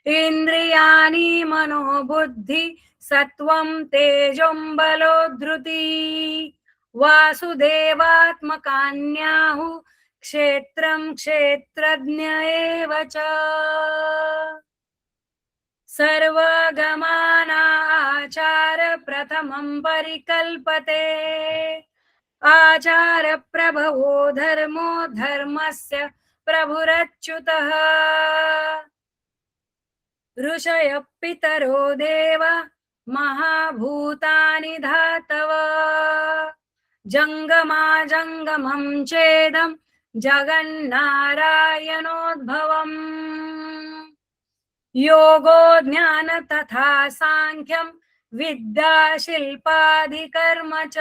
इन्द्रियाणि मनोबुद्धि सत्वं तेजों बलोद्धृति वासुदेवात्मकान्याहु क्षेत्रं क्षेत्रज्ञ एव च सर्वगमानाचार प्रथमं परिकल्पते आचार प्रभवो धर्मो धर्मस्य प्रभुरच्युतः ऋषयः पितरो देव महाभूतानि धातव जङ्गमं चेदं जगन्नारायणोद्भवम् योगो ज्ञान तथा सांख्यं विद्या शिल्पाधिकर्म च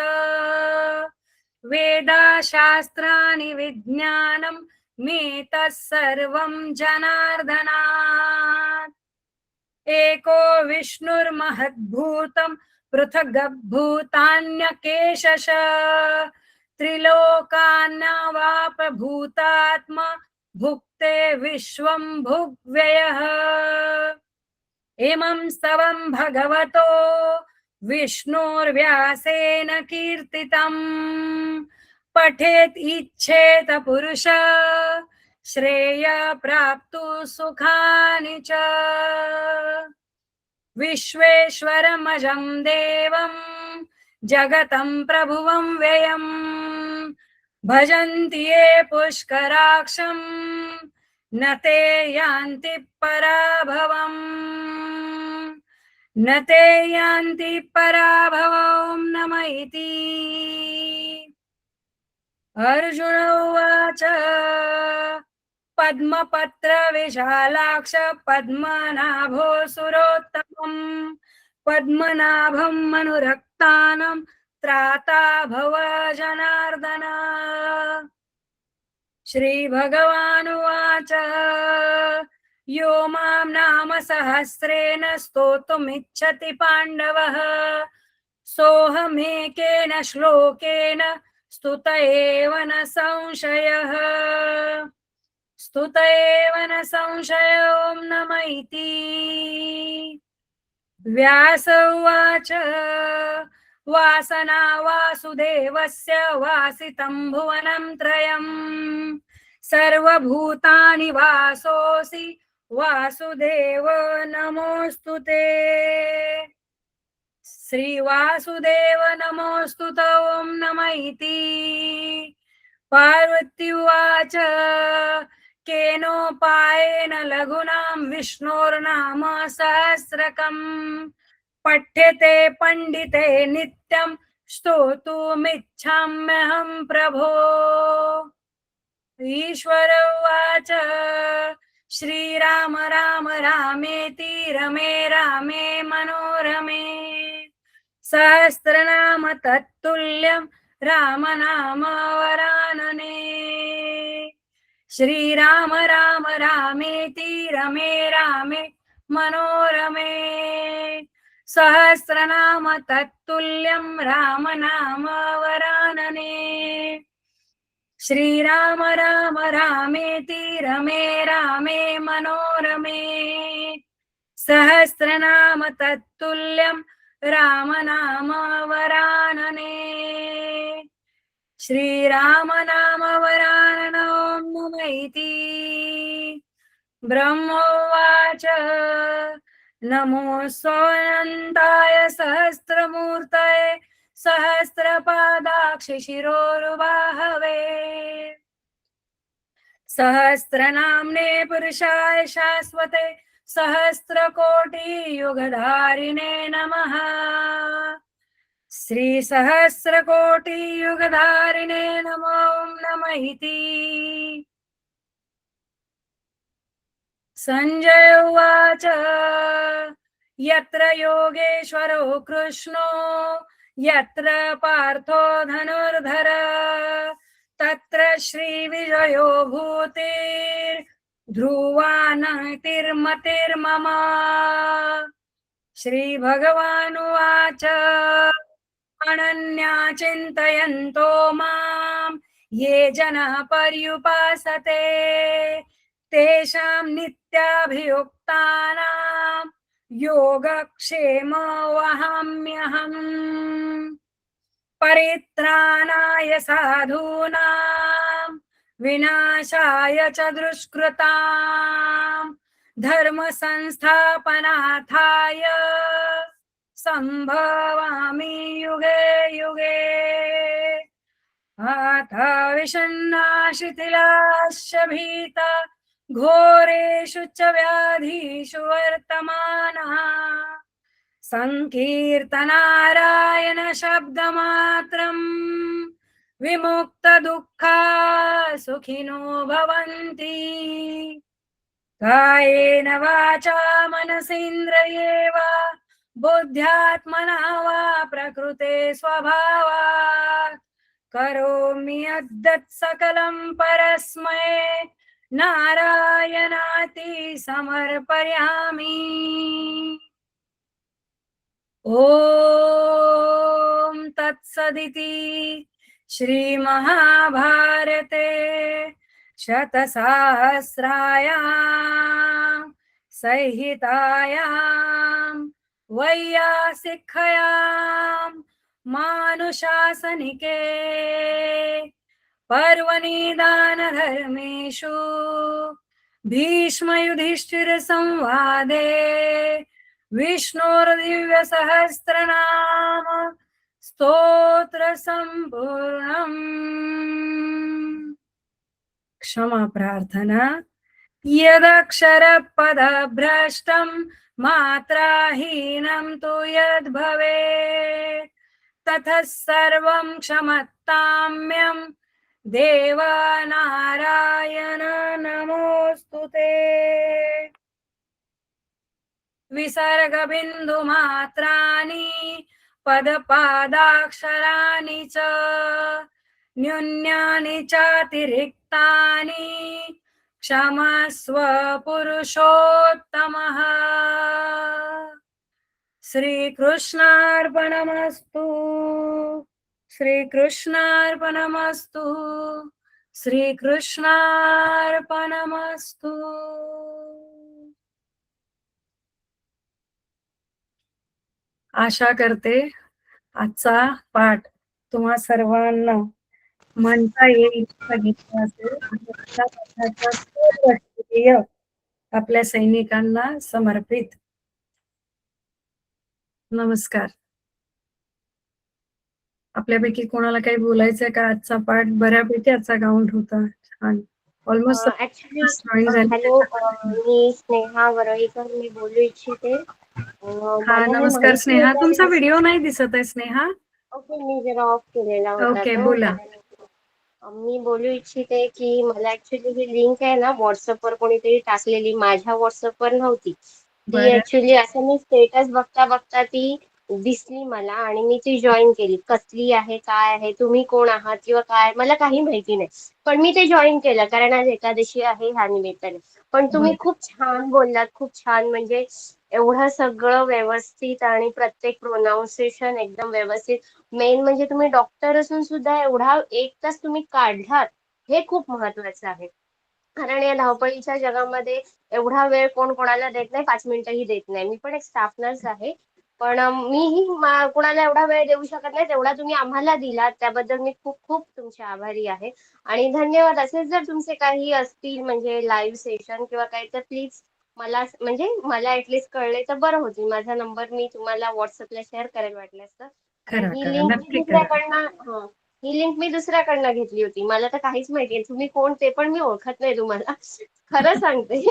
वेदाशास्त्राणि विज्ञानं मे तत्सर्वं जनार्दनात् एको विष्णुर्महद्भूतं पृथग्भूतान्यकेशश त्रिलोकान्नावापभूतात्मा भुक्ते विश्वं भुग्व्ययः इमं स्तवं भगवतो विष्णोर्व्यासेन कीर्तितम् पठेत् इच्छेत पुरुष श्रेय प्राप्तु सुखानि च विश्वेश्वरमजं देवं जगतं प्रभुवं व्ययम् भजन्ति ये पुष्कराक्षं न ते यान्ति पराभवम् न ते यान्ति पराभवं नम इति अर्जुन उवाच पद्मपत्र विशालाक्ष पद्मनाभो सुरोत्तमम् पद्मनाभं मनुरक्तानं त्राता भव जनार्दन श्रीभगवानुवाच यो मां नाम सहस्रेण स्तोतुमिच्छति पाण्डवः सोऽहमेकेन श्लोकेन स्तुत एव न संशयः स्तुत एव न संशयो नम इति व्यास उवाच वासना वासुदेवस्य वासितं भुवनं त्रयम् सर्वभूतानि वासोऽसि वासुदेव नमोऽस्तुते श्री वासुदेव नमोऽस्तुत ओं नम इति पार्वती उवाच केनोपायेन लघुनां विष्णोर्नाम सहस्रकम् पठ्यते पंडिते नित्यं स्तोतुमिच्छाम्यहं प्रभो ईश्वर उवाच श्रीराम राम रामेति रमे रामे मनोरमे सहस्रनाम तत्तुल्यं राम नाम वरानने श्रीराम राम रामेति रमे रामे मनोरमे सहस्रनाम तत्तुल्यं राम नाम वरानने श्रीराम राम रामेति रमे रामे मनोरमे सहस्रनाम तत्तुल्यं राम नाम वरानने श्रीराम नाम वरानन ओं नम इति ब्रह्मोवाच नमो सोऽनन्ताय सहस्रमूर्तये सहस्रपादाक्ष शिरोरुबाहवे सहस्रनाम्ने पुरुषाय शाश्वते सहस्रकोटियुगधारिणे नमः श्री सहस्रकोटियुगधारिणे नमो नमः इति संजय उवाच यत्र योगेश्वरो कृष्णो यत्र पार्थो धनुर्धर तत्र श्रीविजयो भूतिर्ध्रुवा नतिर्मतिर्मम श्रीभगवानुवाच अनन्या चिन्तयन्तो मां ये जनाः पर्युपासते तेषां नित्याभियुक्तानां योगक्षेम वहाम्यहम् परित्राणाय साधूनां विनाशाय च दुष्कृतां धर्म संस्थापनार्थाय संभवामि युगे युगे अथ विषण्णाशिथिलाश्च भीता घोरेषु च व्याधिषु वर्तमानः संकीर्तनारायण शब्दमात्रं विमुक्तदुःखा सुखिनो भवन्ति कायेन वाचा मनसेन्द्रिये वा बुद्ध्यात्मना वा प्रकृते स्वभावात् करोमि यद्यत् सकलं परस्मै नारायणाति समर्पयामि। ॐ तत्सदिति श्रीमहाभारते शतसहस्रायां संहितायां वैयासिकयां मानुशासनिके पर्वणि दानधर्मेषु भीष्मयुधिष्ठिरसंवादे विष्णोर्दिव्यसहस्रनाम स्तोत्र संपूर्णम्। क्षमा प्रार्थना। यदक्षरपदभ्रष्टं मात्राहीनं तु यद्भवेत् ततः सर्वं क्षमताम्यं देव नारायण नमोऽस्तुते। विसर्गबिन्दुमात्राणि पदपादाक्षराणि च न्यून्यानि चातिरिक्तानि क्षमस्व पुरुषोत्तमः। श्रीकृष्णार्पणमस्तु। श्रीकृष्णार्पणमस्तु। श्रीकृष्णार्पणमस्तु। आशा करते आजचा पाठ तुम्हा सर्वांना म्हणता येईल सांगितलं असेल। आजच्या पाठाचं सर्व श्रेय आपल्या सैनिकांना समर्पित। नमस्कार। आपल्यापैकी कोणाला काही बोलायचंय का? आजचा पाठ बऱ्यापैकी आजचा काउंट होता छान ऑलमोस्ट हॅलो, मी स्नेहा वरळीकर मी बोलू इच्छिते. हा नमस्कार स्नेहा, तुमचा व्हिडिओ नाही दिसत आहे स्नेहा. ओके, मी जरा ऑफ केलेला होता. ओके, बोला. मी बोलू इच्छिते की मला ऍक्च्युली ही लिंक आहे ना व्हॉट्सअपवर कोणीतरी टाकलेली, माझ्या व्हॉट्सअपवर नव्हती ती. ऍक्च्युली असं मी स्टेटस बघता बघता ती दिसली मला आणि मी ती जॉईन केली. कसली आहे, काय आहे, तुम्ही कोण आहात किंवा काय मला काही माहिती नाही, पण मी ते जॉईन केलं कारण आज एकादशी आहे ह्या निमित्ताने. पण तुम्ही खूप छान बोललात, खूप छान. म्हणजे एवढं सगळं व्यवस्थित आणि प्रत्येक प्रोनाऊन्सिएशन एकदम व्यवस्थित. मेन म्हणजे तुम्ही डॉक्टर असून सुद्धा एवढा 1 तास तुम्ही काढलात हे खूप महत्वाचं आहे. कारण या धावपळीच्या जगामध्ये एवढा वेळ कोण कोणाला देत नाही, 5 मिनिटंही देत नाही. मी पण एक स्टाफ नर्स आहे, पण मीही कोणाला एवढा वेळ देऊ शकत नाही तेवढा तुम्ही आम्हाला दिलात, त्याबद्दल मी खूप खूप तुमची आभारी आहे आणि धन्यवाद. असेच जर तुमचे काही असतील म्हणजे लाईव्ह सेशन किंवा काही तर प्लीज मला म्हणजे मला ऍटलीस्ट कळले तर बरं होतील. माझा नंबर मी तुम्हाला व्हॉट्सअपला शेअर करेल वाटल्यास तर. आणि ही लिंक मी दुसऱ्याकडनं घेतली होती. मला तर काहीच माहिती नाही तुम्ही कोण ते पण मी ओळखत नाही तुम्हाला, खरं सांगते.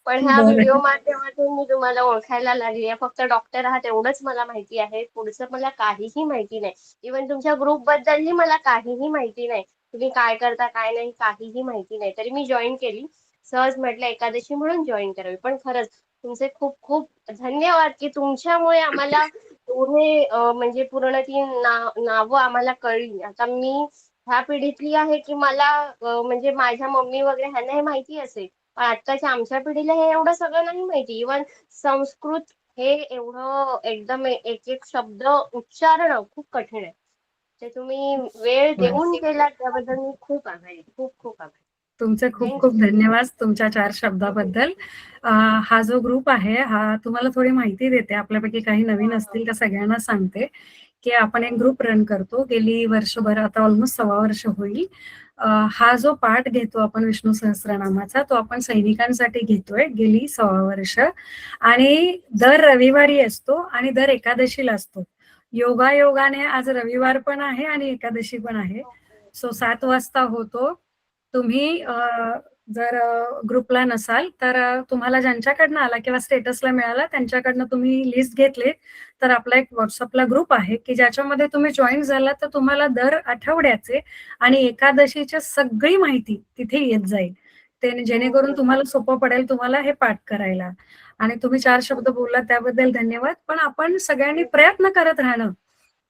पण ह्या व्हिडिओ माध्यमातून मी तुम्हाला ओळखायला लागली आहे. फक्त डॉक्टर आहात एवढंच मला माहिती आहे, पुढचं मला काहीही माहिती नाही. इव्हन तुमच्या ग्रुप बद्दलही मला काहीही माहिती नाही, तुम्ही काय करता काय नाही काहीही माहिती नाही. तरी मी जॉईन केली, सहज म्हटलं एकादशी म्हणून जॉईन करावी. पण खरंच तुमचे खूप खूप धन्यवाद की तुमच्यामुळे आम्हाला एवढे म्हणजे पूर्ण ती नावं आम्हाला कळली. आता मी ह्या पिढीतली आहे की मला म्हणजे माझ्या मम्मी वगैरे ह्यांना हे माहिती असेल, पण आत्ताच्या आमच्या पिढीला हे एवढं सगळं नाही माहिती. इव्हन संस्कृत हे एवढं एकदम एक एक शब्द उच्चारणं खूप कठीण आहे. ते तुम्ही वेळ देऊन केला त्याबद्दल मी खूप आभारी, खूप खूप आभारी. तुमचे खूप खूप धन्यवाद तुमच्या 4 शब्दाबद्दल. हा जो ग्रुप आहे हा तुम्हाला थोडी माहिती देते, आपल्यापैकी काही नवीन असतील तर सगळ्यांना सांगते की आपण एक ग्रुप रन करतो गेली वर्षभर, आता ऑलमोस्ट 1.25 वर्ष होईल. हा जो पाठ घेतो आपण विष्णू सहस्त्रनामाचा तो आपण सैनिकांसाठी घेतोय गेली 1.25 वर्ष आणि दर रविवारी असतो आणि दर एकादशीला असतो. योगायोगाने आज रविवार पण आहे आणि एकादशी पण आहे. सो 7 वाजता होतो. तुम्ही जर ग्रुपला नसाल तर तुम्हाला ज्यांच्याकडनं आला किंवा स्टेटसला मिळाला त्यांच्याकडनं तुम्ही लिस्ट घेतली तर आपला एक व्हॉट्सअपला ग्रुप आहे की ज्याच्यामध्ये तुम्ही जॉईन झाला तर तुम्हाला दर आठवड्याचे आणि एकादशीची सगळी माहिती तिथे येत जाईल. ते जेणेकरून तुम्हाला सोपं पडेल तुम्हाला हे पाठ करायला. आणि तुम्ही 4 शब्द बोलला त्याबद्दल धन्यवाद. पण आपण सगळ्यांनी प्रयत्न करत राहणं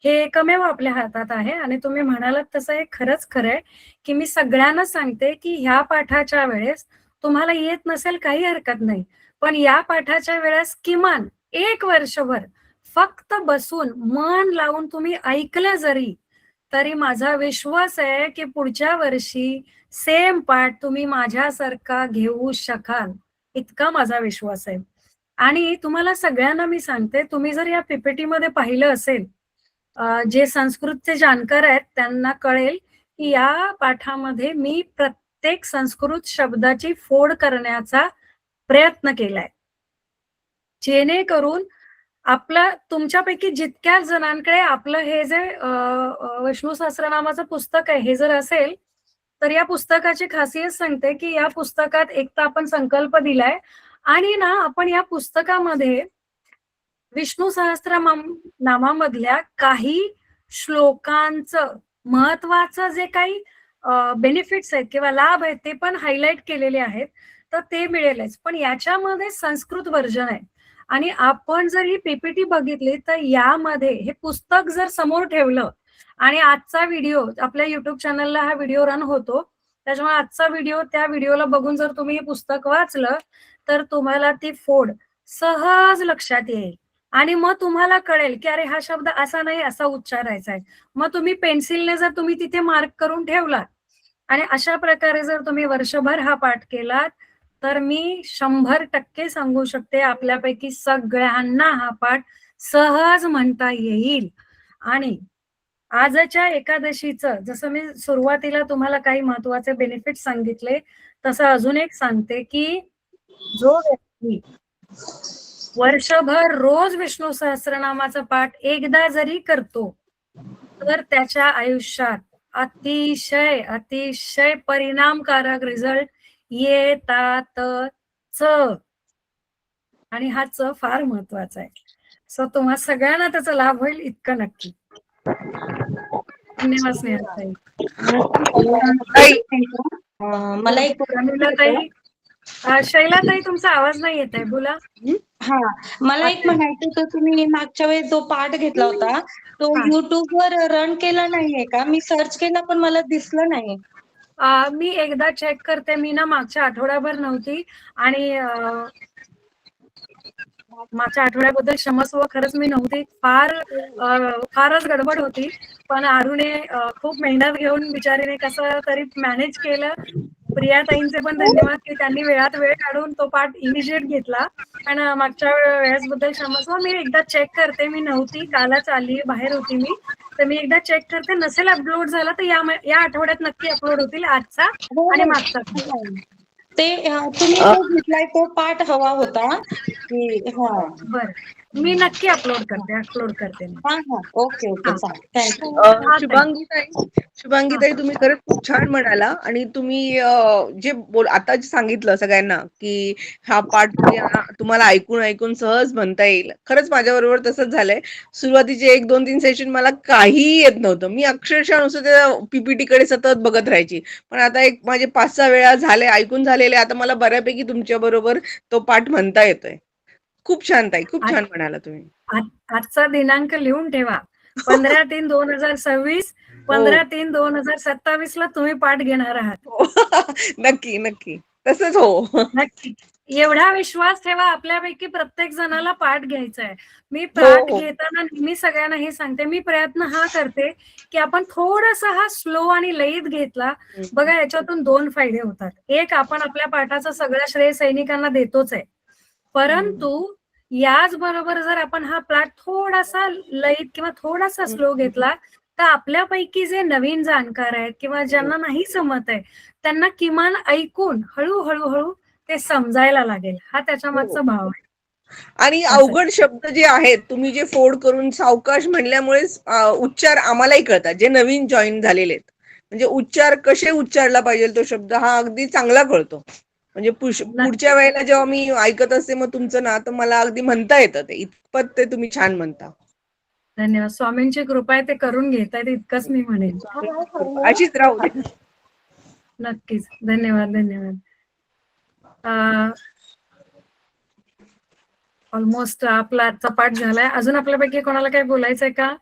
हे एकमेव आपल्या हातात आहे. आणि तुम्ही म्हणालात तसं हे खरंच खरं आहे, की मी सगळ्यांना सांगते, की ह्या पाठाच्या वेळेस तुम्हाला येत नसेल काही हरकत नाही. पण या पाठाच्या वेळेस किमान 1 वर्षभर फक्त बसून मन लावून तुम्ही ऐकलं जरी, तरी माझा विश्वास आहे, की पुढच्या वर्षी सेम पाठ तुम्ही माझ्यासारखा घेऊ शकाल, इतका माझा विश्वास आहे. आणि तुम्हाला सगळ्यांना मी सांगते, तुम्ही जर या PPT-मध्ये पाहिलं असेल, जे संस्कृतचे जाणकार आहेत त्यांना कळेल, की या पाठामध्ये मी प्रत्येक संस्कृत शब्दाची फोड करण्याचा प्रयत्न केलाय. जेणेकरून तुमच्यापैकी जितक्या जणांकडे आपलं हे जे विष्णू सहस्त्रनामाचं पुस्तक आहे हे जर असेल, तर या पुस्तकाची खासियत सांगते, की या पुस्तकात एक तर आपण संकल्प दिलाय आणि ना आपण या पुस्तकामध्ये विष्णू नामामधल्या काही श्लोकांचं महत्वाचं जे काही बेनिफिट्स आहेत किंवा लाभ आहेत ते पण हायलाइट केलेले आहेत, तर ते मिळेलच. पण याच्यामध्ये संस्कृत व्हर्जन आहे आणि आपण जर ही PPT बघितली तर यामध्ये हे पुस्तक जर समोर ठेवलं आणि आजचा व्हिडिओ आपल्या युट्यूब चॅनलला हा व्हिडिओ रन होतो, त्याच्यामुळे आजचा व्हिडिओ त्या व्हिडिओला बघून जर तुम्ही हे पुस्तक वाचलं तर तुम्हाला ती फोड सहज लक्षात येईल. आणि मग तुम्हाला कळेल, की अरे हा शब्द असा नाही असा उच्चारायचा आहे. मग तुम्ही पेन्सिलने जर तुम्ही तिथे मार्क करून ठेवलात आणि अशा प्रकारे जर तुम्ही वर्षभर हा पाठ केलात, तर मी 100% सांगू शकते आपल्यापैकी सगळ्यांना हा पाठ सहज म्हणता येईल. आणि आजच्या एकादशीचं जसं मी सुरुवातीला तुम्हाला काही महत्वाचे बेनिफिट सांगितले, तसं अजून एक सांगते, की जो व्यक्ती वर्षभर रोज विष्णू सहस्त्रनामाचा पाठ एकदा जरी करतो, तर त्याच्या आयुष्यात अतिशय अतिशय परिणामकारक रिझल्ट येतातच. आणि हा च फार महत्वाचा आहे. सो तुम्हा सगळ्यांना त्याचा लाभ होईल इतकं नक्की. धन्यवाद स्नेहाताई. मला एक प्रमिलाताई, शैलाताई तुमचा आवाज नाही येत आहे, बोला. हा मला एक म्हणायचं होतं, तुम्ही मागच्या वेळेस जो पाठ घेतला होता तो हा. युट्यूबवर रन केला नाहीये का? मी सर्च केला पण मला दिसलं नाही. मी एकदा चेक करते. मी ना मागच्या आठवड्याभर नव्हती आणि मागच्या आठवड्याबद्दल क्षमस्व, खरंच मी नव्हती. फारच गडबड होती. पण अरुणे खूप मेहनत घेऊन बिचारीने कसं तरी मॅनेज केलं. प्रियाताईंचे पण धन्यवाद की त्यांनी वेळात वेळ काढून तो पाठ इनिशिएट घेतला. पण मागच्या वेळेसबद्दल क्षमस्व. मी एकदा चेक करते. मी नव्हती, कालच आली, बाहेर होती मी, तर मी एकदा चेक करते. नसेल अपलोड झाला तर या आठवड्यात नक्की अपलोड होतील, आजचा आणि मागचा. ते तुम्ही जो घेतलाय तो पाठ हवा होता की बरं, मी नक्की अपलोड करते मी. हा ओके थँक्यू. शुभांगीताई तुम्ही खरंच खूप छान म्हणाला. आणि तुम्ही जे आता जे सांगितलं सगळ्यांना की हा पाठ तुम्हाला ऐकून सहज म्हणता येईल, खरंच माझ्या बरोबर तसंच झालंय. सुरुवातीचे 1, 2, 3 सेशन मला काहीही येत नव्हतं. मी अक्षरशः नुसतं त्या PPT कडे सतत बघत राहायची. पण आता माझे 5-6 वेळा झाले, ऐकून झालेले, आता मला बऱ्यापैकी तुमच्या बरोबर तो पाठ म्हणता येतोय. खूप छान ताई, खूप छान म्हणाला तुम्ही. आजचा दिनांक लिहून ठेवा, 15/3/2026, 15/3/2027 ला तुम्ही पाठ घेणार आहात. नक्की नक्की तसंच हो. नक्की. एवढा विश्वास ठेवा, आपल्यापैकी प्रत्येक जणाला पाठ घ्यायचा आहे. मी पाठ घेताना नेहमी सगळ्यांना हे सांगते, मी प्रयत्न हा करते की आपण थोडासा हा स्लो आणि लयीत घेतला. बघा, याच्यातून 2 फायदे होतात. एक, आपण आपल्या पाठाचं सगळं श्रेय सैनिकांना देतोच आहे, परंतु याचबरोबर जर आपण हा पाठ थोडासा लयीत किंवा थोडासा स्लो घेतला तर आपल्यापैकी जे नवीन जाणकार आहेत किंवा ज्यांना नाही समजत आहे त्यांना किमान ऐकून हळूहळू ते समजायला लागेल. हा त्याच्या मागचा भाव आहे. आणि अवघड शब्द जे आहेत तुम्ही जे फोड करून सावकाश म्हणल्यामुळे उच्चार आम्हालाही कळतात, जे नवीन जॉईन झालेले आहेत. म्हणजे उच्चार कसे उच्चारला पाहिजे तो शब्द हा अगदी चांगला कळतो. म्हणजे पुढच्या वेळेला जेव्हा मी ऐकत असते मग तुमचं ना, तर मला अगदी म्हणता येतं ते, इतपत ते तुम्ही छान म्हणता. धन्यवाद. स्वामींची कृपा आहे, ते करून घेतायत इतकंच मी म्हणेन. अशीच राहू दे. नक्कीच. धन्यवाद. ऑलमोस्ट आपला आजचा पाठ झालाय. अजून आपल्यापैकी कोणाला काही बोलायचंय का?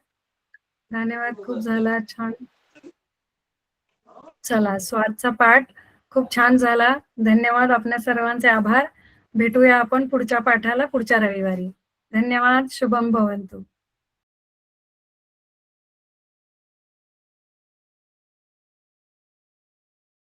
धन्यवाद, खूप झाला, छान. चला, सो आजचा पाठ खूप छान झाला. धन्यवाद, आपल्या सर्वांचे आभार. भेटूया आपण पुढच्या पाठाला पुढच्या रविवारी. धन्यवाद. शुभम भवंतु.